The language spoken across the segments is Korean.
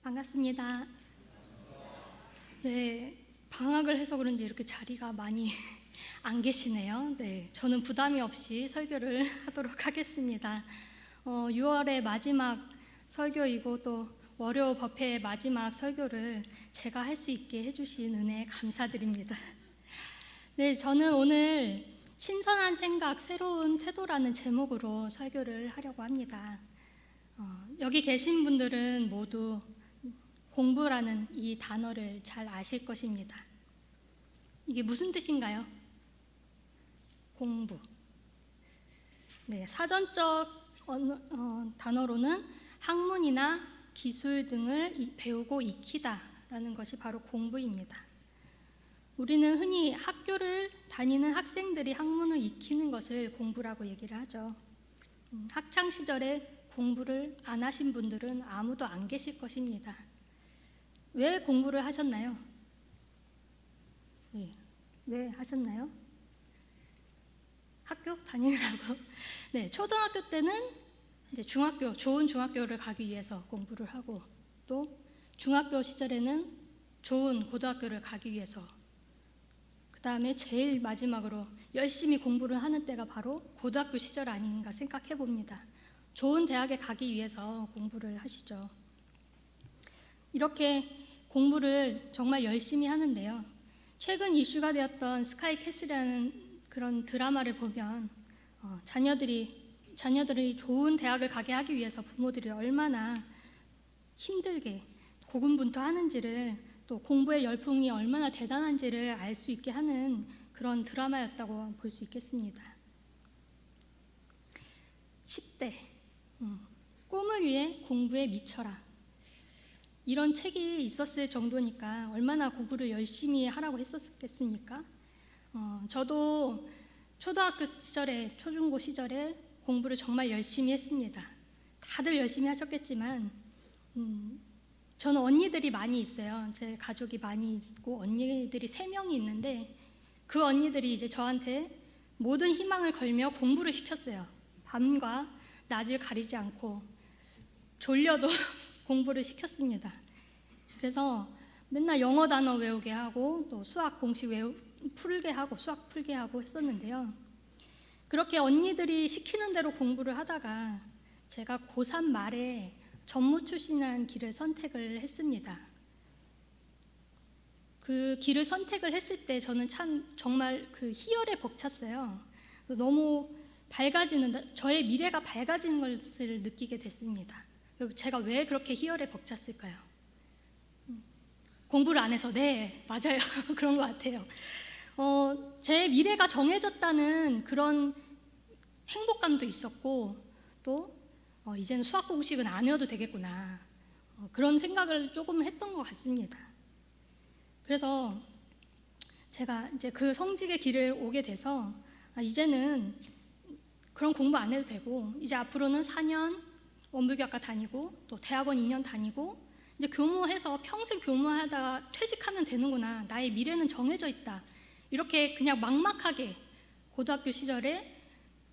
반갑습니다. 네, 방학을 해서 그런지 이렇게 자리가 많이 안 계시네요. 네, 저는 부담이 없이 설교를 하도록 하겠습니다. 6월의 마지막 설교이고 또 월요 법회의 마지막 설교를 제가 할 수 있게 해주신 은혜에 감사드립니다. 네, 저는 오늘 신선한 생각, 새로운 태도라는 제목으로 설교를 하려고 합니다. 여기 계신 분들은 모두 공부라는 이 단어를 잘 아실 것입니다. 이게 무슨 뜻인가요? 공부. 네, 사전적 단어로는 학문이나 기술 등을 배우고 익히다라는 것이 바로 공부입니다. 우리는 흔히 학교를 다니는 학생들이 학문을 익히는 것을 공부라고 얘기를 하죠. 학창 시절에 공부를 안 하신 분들은 아무도 안 계실 것입니다. 왜 공부를 하셨나요? 네, 왜 하셨나요? 학교 다니느라고. 네, 초등학교 때는 이제 좋은 중학교를 가기 위해서 공부를 하고, 또 중학교 시절에는 좋은 고등학교를 가기 위해서, 그 다음에 제일 마지막으로 열심히 공부를 하는 때가 바로 고등학교 시절 아닌가 생각해 봅니다. 좋은 대학에 가기 위해서 공부를 하시죠. 이렇게 공부를 정말 열심히 하는데요. 최근 이슈가 되었던 스카이 캐슬이라는 그런 드라마를 보면 자녀들이 좋은 대학을 가게 하기 위해서 부모들이 얼마나 힘들게 고군분투하는지를, 또 공부의 열풍이 얼마나 대단한지를 알 수 있게 하는 그런 드라마였다고 볼 수 있겠습니다. 10대 꿈을 위해 공부에 미쳐라, 이런 책이 있었을 정도니까 얼마나 공부를 열심히 하라고 했었겠습니까? 저도 초등학교 시절에, 초중고 시절에 공부를 정말 열심히 했습니다. 다들 열심히 하셨겠지만 저는 언니들이 많이 있어요. 제 가족이 많이 있고 언니들이 3명이 있는데, 그 언니들이 이제 저한테 모든 희망을 걸며 공부를 시켰어요. 밤과 낮을 가리지 않고 졸려도 공부를 시켰습니다. 그래서 맨날 영어 단어 외우게 하고 또 수학 공식 풀게 하고 수학 풀게 하고 했었는데요. 그렇게 언니들이 시키는 대로 공부를 하다가 제가 고3 말에 전무 출신이라는 길을 선택을 했습니다. 그 길을 선택을 했을 때 저는 정말 그 희열에 벅찼어요. 너무 저의 미래가 밝아지는 것을 느끼게 됐습니다. 제가 왜 그렇게 희열에 벅찼을까요? 공부를 안 해서. 네, 맞아요. 그런 것 같아요. 제 미래가 정해졌다는 그런 행복감도 있었고, 또 이제는 수학 공식은 안 외워도 되겠구나, 그런 생각을 조금 했던 것 같습니다. 그래서 제가 이제 그 성직의 길을 오게 돼서 이제는 그런 공부 안 해도 되고, 이제 앞으로는 4년 원불교학과 다니고 또 대학원 2년 다니고 이제 교무해서 평생 교무하다가 퇴직하면 되는구나, 나의 미래는 정해져 있다, 이렇게 그냥 막막하게 고등학교 시절에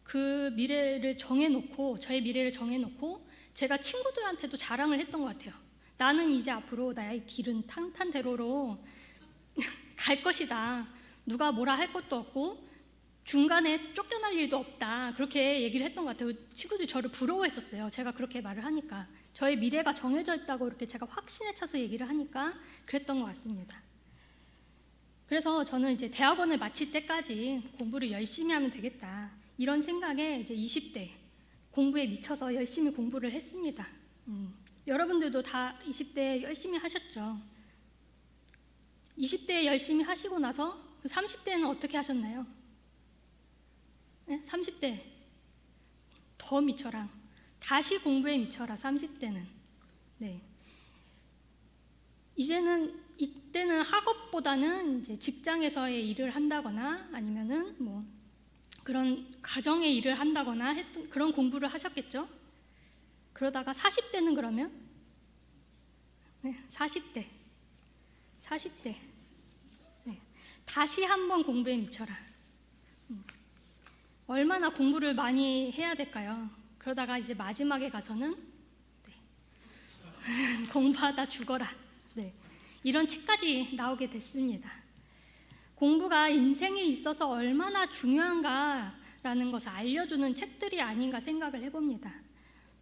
그 미래를 정해놓고, 저의 미래를 정해놓고 제가 친구들한테도 자랑을 했던 것 같아요. 나는 이제 앞으로 나의 길은 탄탄대로로 갈 것이다, 누가 뭐라 할 것도 없고 중간에 쫓겨날 일도 없다, 그렇게 얘기를 했던 것 같아요. 친구들이 저를 부러워했었어요. 제가 그렇게 말을 하니까, 저의 미래가 정해져 있다고 이렇게 제가 확신에 차서 얘기를 하니까 그랬던 것 같습니다. 그래서 저는 이제 대학원을 마칠 때까지 공부를 열심히 하면 되겠다, 이런 생각에 이제 20대 공부에 미쳐서 열심히 공부를 했습니다. 여러분들도 다 20대 열심히 하셨죠? 20대 열심히 하시고 나서 그 30대는 어떻게 하셨나요? 네? 30대 더 미쳐라, 다시 공부에 미쳐라, 30대는. 네. 이때는 학업보다는 이제 직장에서의 일을 한다거나 아니면은 뭐 그런 가정의 일을 한다거나 했던 그런 공부를 하셨겠죠? 그러다가 40대는 그러면 40대 네. 다시 한번 공부에 미쳐라. 얼마나 공부를 많이 해야 될까요? 그러다가 이제 마지막에 가서는 공부하다 죽어라. 네, 이런 책까지 나오게 됐습니다. 공부가 인생에 있어서 얼마나 중요한가라는 것을 알려주는 책들이 아닌가 생각을 해봅니다.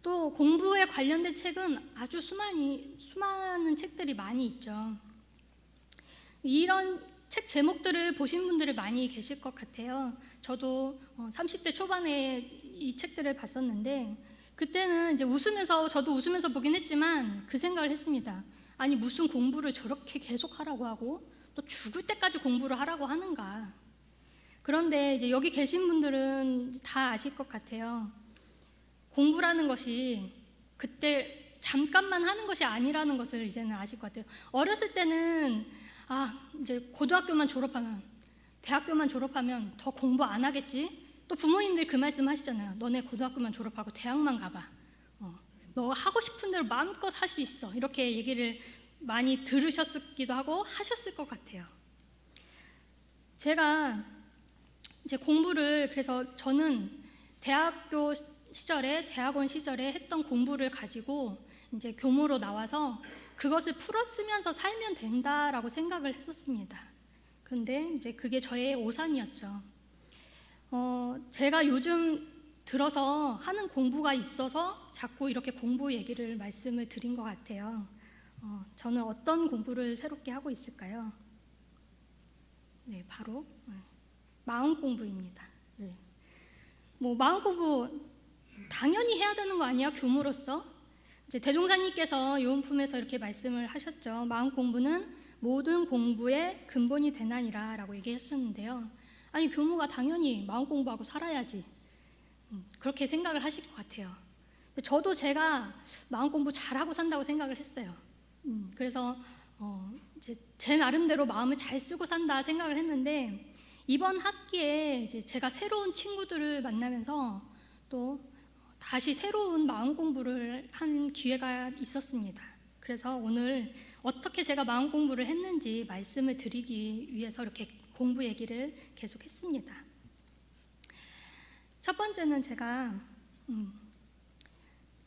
또 공부에 관련된 책은 아주 수많은 책들이 많이 있죠. 이런 책 제목들을 보신 분들이 많이 계실 것 같아요. 저도 30대 초반에 이 책들을 봤었는데 그때는 이제 저도 웃으면서 보긴 했지만 그 생각을 했습니다. 아니 무슨 공부를 저렇게 계속 하라고 하고 또 죽을 때까지 공부를 하라고 하는가. 그런데 이제 여기 계신 분들은 다 아실 것 같아요. 공부라는 것이 그때 잠깐만 하는 것이 아니라는 것을 이제는 아실 것 같아요. 어렸을 때는 이제 고등학교만 졸업하면, 대학교만 졸업하면 더 공부 안 하겠지? 또 부모님들이 그 말씀 하시잖아요. 너네 고등학교만 졸업하고 대학만 가봐. 너 하고 싶은 대로 마음껏 할 수 있어. 이렇게 얘기를 많이 들으셨기도 하고 하셨을 것 같아요. 제가 이제 공부를, 그래서 저는 대학원 시절에 했던 공부를 가지고 이제 교무로 나와서 그것을 풀었으면서 살면 된다라고 생각을 했었습니다. 그런데 이제 그게 저의 오산이었죠. 제가 요즘 들어서 하는 공부가 있어서 자꾸 이렇게 공부 얘기를 말씀을 드린 것 같아요. 저는 어떤 공부를 새롭게 하고 있을까요? 네, 바로 마음 공부입니다. 네. 마음 공부 당연히 해야 되는 거 아니야, 교무로서? 이제 대종사님께서 요은품에서 이렇게 말씀을 하셨죠. 마음 공부는 모든 공부의 근본이 되나니라 라고 얘기했었는데요. 아니, 교무가 당연히 마음 공부하고 살아야지. 그렇게 생각을 하실 것 같아요. 저도 제가 마음 공부 잘하고 산다고 생각을 했어요. 그래서 이제 제 나름대로 마음을 잘 쓰고 산다 생각을 했는데 이번 학기에 이제 제가 새로운 친구들을 만나면서 또 다시 새로운 마음 공부를 한 기회가 있었습니다. 그래서 오늘 어떻게 제가 마음 공부를 했는지 말씀을 드리기 위해서 이렇게 공부 얘기를 계속했습니다. 첫 번째는 제가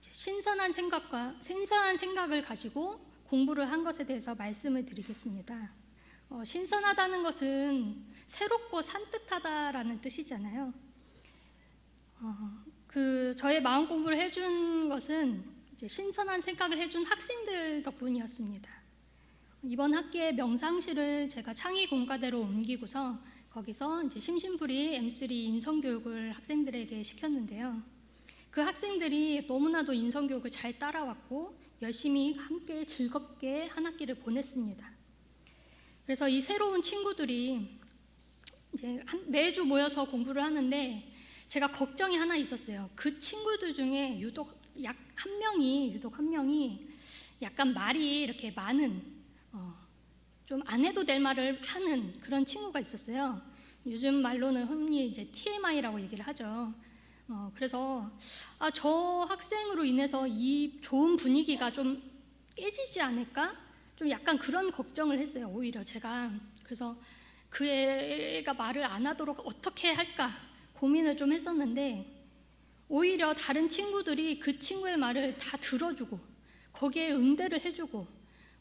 신선한 생각을 가지고 공부를 한 것에 대해서 말씀을 드리겠습니다. 신선하다는 것은 새롭고 산뜻하다라는 뜻이잖아요. 저의 마음 공부를 해준 것은 이제 신선한 생각을 해준 학생들 덕분이었습니다. 이번 학기에 명상실을 제가 창의 공과대로 옮기고서 거기서 이제 심심풀이 M3 인성교육을 학생들에게 시켰는데요. 그 학생들이 너무나도 인성교육을 잘 따라왔고 열심히 함께 즐겁게 한 학기를 보냈습니다. 그래서 이 새로운 친구들이 이제 매주 모여서 공부를 하는데 제가 걱정이 하나 있었어요. 그 친구들 중에 유독 한 명이 약간 말이 이렇게 많은 좀 안 해도 될 말을 하는 그런 친구가 있었어요. 요즘 말로는 흔히 이제 TMI라고 얘기를 하죠. 그래서 저 학생으로 인해서 이 좋은 분위기가 좀 깨지지 않을까? 좀 약간 그런 걱정을 했어요. 오히려 제가. 그래서 그 애가 말을 안 하도록 어떻게 할까 고민을 좀 했었는데 오히려 다른 친구들이 그 친구의 말을 다 들어주고 거기에 응대를 해주고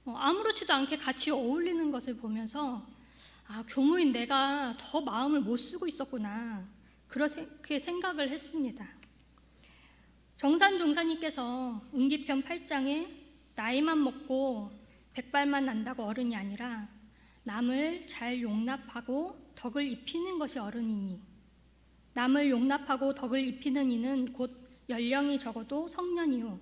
아무렇지도 않게 같이 어울리는 것을 보면서 교무인 내가 더 마음을 못 쓰고 있었구나 그렇게 생각을 했습니다. 정산 종사님께서 은기편 8장에 나이만 먹고 백발만 난다고 어른이 아니라 남을 잘 용납하고 덕을 입히는 것이 어른이니 남을 용납하고 덕을 입히는 이는 곧 연령이 적어도 성년이요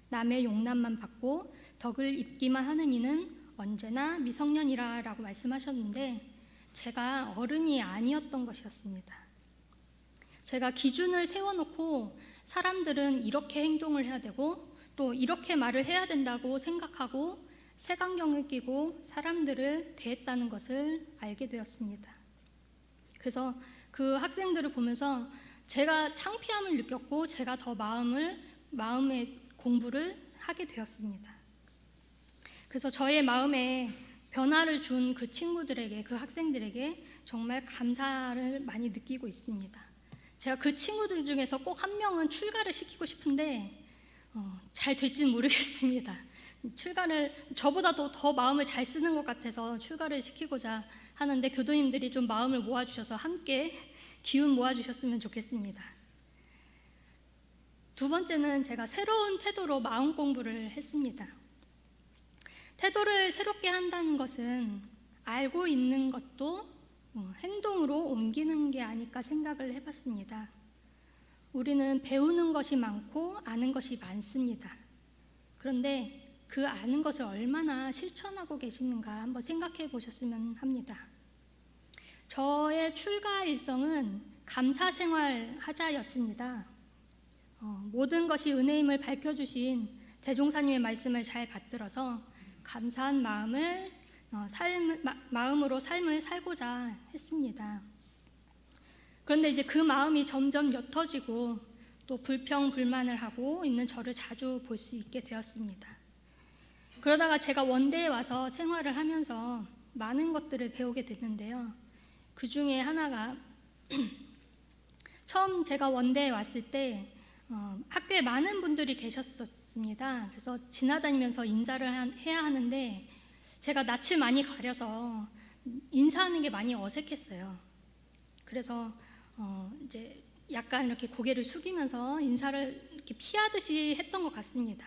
남의 용납만 받고 덕을 입기만 하는 이는 언제나 미성년이라 라고 말씀하셨는데 제가 어른이 아니었던 것이었습니다. 제가 기준을 세워놓고 사람들은 이렇게 행동을 해야 되고 또 이렇게 말을 해야 된다고 생각하고 색안경을 끼고 사람들을 대했다는 것을 알게 되었습니다. 그래서 그 학생들을 보면서 제가 창피함을 느꼈고 제가 더 마음의 공부를 하게 되었습니다. 그래서 저의 마음에 변화를 준 그 친구들에게, 그 학생들에게 정말 감사를 많이 느끼고 있습니다. 제가 그 친구들 중에서 꼭 한 명은 출가를 시키고 싶은데 잘 될지는 모르겠습니다. 출가를 저보다도 더 마음을 잘 쓰는 것 같아서 출가를 시키고자 하는데 교도님들이 좀 마음을 모아주셔서 함께 기운 모아주셨으면 좋겠습니다. 두 번째는 제가 새로운 태도로 마음 공부를 했습니다. 태도를 새롭게 한다는 것은 알고 있는 것도 행동으로 옮기는 게 아닐까 생각을 해봤습니다. 우리는 배우는 것이 많고 아는 것이 많습니다. 그런데 그 아는 것을 얼마나 실천하고 계시는가 한번 생각해 보셨으면 합니다. 저의 출가 일성은 감사 생활 하자였습니다. 모든 것이 은혜임을 밝혀주신 대종사님의 말씀을 잘 받들어서 감사한 마음으로 삶을 살고자 했습니다. 그런데 이제 그 마음이 점점 옅어지고 또 불평, 불만을 하고 있는 저를 자주 볼 수 있게 되었습니다. 그러다가 제가 원대에 와서 생활을 하면서 많은 것들을 배우게 됐는데요. 그 중에 하나가 처음 제가 원대에 왔을 때 학교에 많은 분들이 계셨었습니다. 그래서 지나다니면서 인사를 해야 하는데 제가 낯을 많이 가려서 인사하는 게 많이 어색했어요. 그래서 이제 약간 이렇게 고개를 숙이면서 인사를 이렇게 피하듯이 했던 것 같습니다.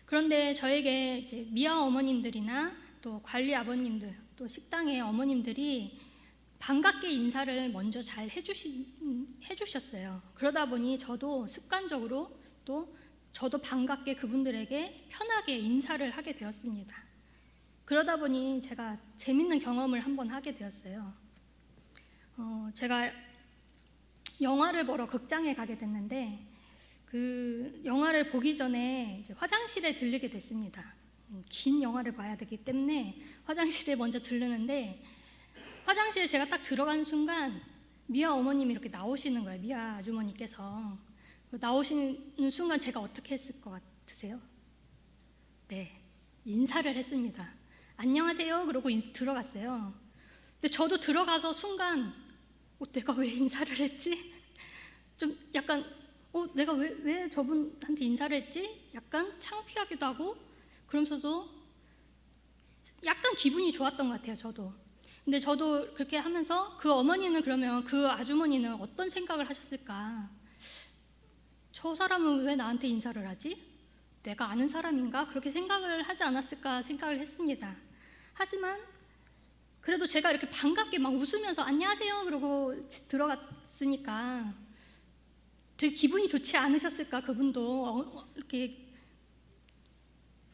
그런데 저에게 이제 미아 어머님들이나 또 관리 아버님들, 또 식당의 어머님들이 반갑게 인사를 먼저 잘 해주셨어요. 그러다 보니 저도 습관적으로 또 저도 반갑게 그분들에게 편하게 인사를 하게 되었습니다. 그러다 보니 제가 재밌는 경험을 한번 하게 되었어요. 제가 영화를 보러 극장에 가게 됐는데 그 영화를 보기 전에 이제 화장실에 들르게 됐습니다. 긴 영화를 봐야 되기 때문에 화장실에 먼저 들르는데 화장실에 제가 딱 들어가는 순간 미아 어머님이 이렇게 나오시는 거예요. 미아 아주머니께서 나오시는 순간 제가 어떻게 했을 것 같으세요? 네, 인사를 했습니다. 안녕하세요 그러고 들어갔어요. 근데 저도 들어가서 순간 내가 왜 인사를 했지? 좀 약간 내가 왜 저분한테 인사를 했지? 약간 창피하기도 하고 그러면서도 약간 기분이 좋았던 것 같아요. 저도. 근데 저도 그렇게 하면서 그 어머니는 그러면 그 아주머니는 어떤 생각을 하셨을까? 저 사람은 왜 나한테 인사를 하지? 내가 아는 사람인가? 그렇게 생각을 하지 않았을까 생각을 했습니다. 하지만 그래도 제가 이렇게 반갑게 막 웃으면서 안녕하세요 그러고 들어갔으니까 되게 기분이 좋지 않으셨을까? 그분도 이렇게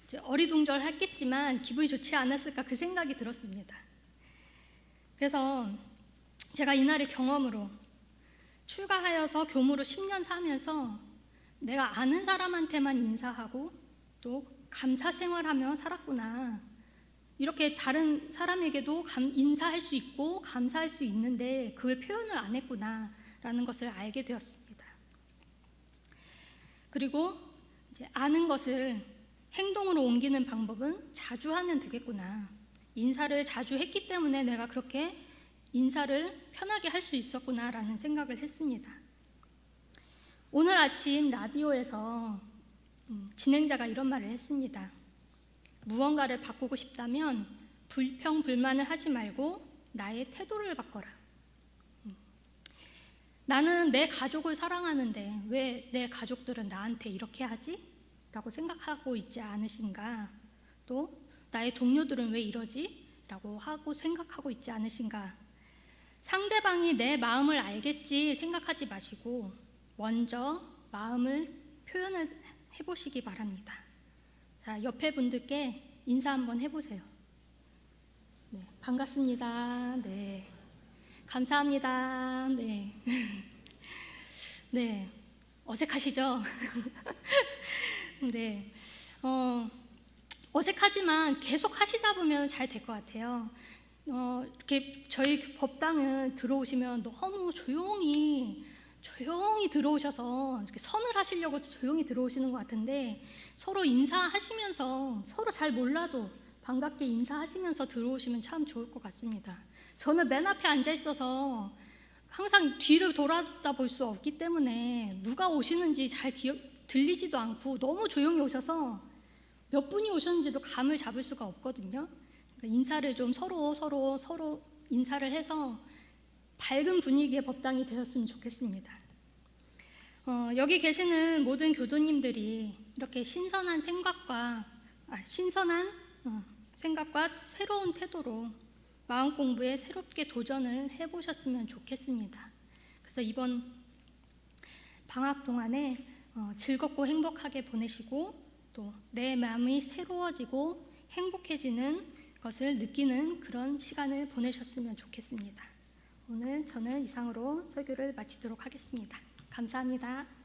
이제 어리둥절했겠지만 기분이 좋지 않았을까? 그 생각이 들었습니다. 그래서 제가 이날의 경험으로 출가하여서 교무로 10년 살면서 내가 아는 사람한테만 인사하고 또 감사 생활하며 살았구나. 이렇게 다른 사람에게도 인사할 수 있고 감사할 수 있는데 그걸 표현을 안 했구나라는 것을 알게 되었습니다. 그리고 이제 아는 것을 행동으로 옮기는 방법은 자주 하면 되겠구나. 인사를 자주 했기 때문에 내가 그렇게 인사를 편하게 할 수 있었구나라는 생각을 했습니다. 오늘 아침 라디오에서 진행자가 이런 말을 했습니다. 무언가를 바꾸고 싶다면 불평, 불만을 하지 말고 나의 태도를 바꿔라. 나는 내 가족을 사랑하는데 왜 내 가족들은 나한테 이렇게 하지? 라고 생각하고 있지 않으신가? 또 나의 동료들은 왜 이러지? 라고 하고 생각하고 있지 않으신가? 상대방이 내 마음을 알겠지 생각하지 마시고 먼저 마음을 표현을 해보시기 바랍니다. 자, 옆에 분들께 인사 한번 해보세요. 네, 반갑습니다. 네, 감사합니다. 네, 네, 어색하시죠? 네, 어색하지만 계속 하시다 보면 잘 될 것 같아요. 이렇게 저희 법당은 들어오시면 너무 조용히 들어오셔서 이렇게 선을 하시려고 조용히 들어오시는 것 같은데 서로 인사하시면서 서로 잘 몰라도 반갑게 인사하시면서 들어오시면 참 좋을 것 같습니다. 저는 맨 앞에 앉아 있어서 항상 뒤를 돌아다 볼 수 없기 때문에 누가 오시는지 잘 들리지도 않고 너무 조용히 오셔서 몇 분이 오셨는지도 감을 잡을 수가 없거든요. 그러니까 인사를 좀 서로 인사를 해서 밝은 분위기의 법당이 되었으면 좋겠습니다. 여기 계시는 모든 교도님들이 이렇게 신선한 생각과 새로운 태도로 마음 공부에 새롭게 도전을 해보셨으면 좋겠습니다. 그래서 이번 방학 동안에 즐겁고 행복하게 보내시고 또 내 마음이 새로워지고 행복해지는 것을 느끼는 그런 시간을 보내셨으면 좋겠습니다. 오늘 저는 이상으로 설교를 마치도록 하겠습니다. 감사합니다.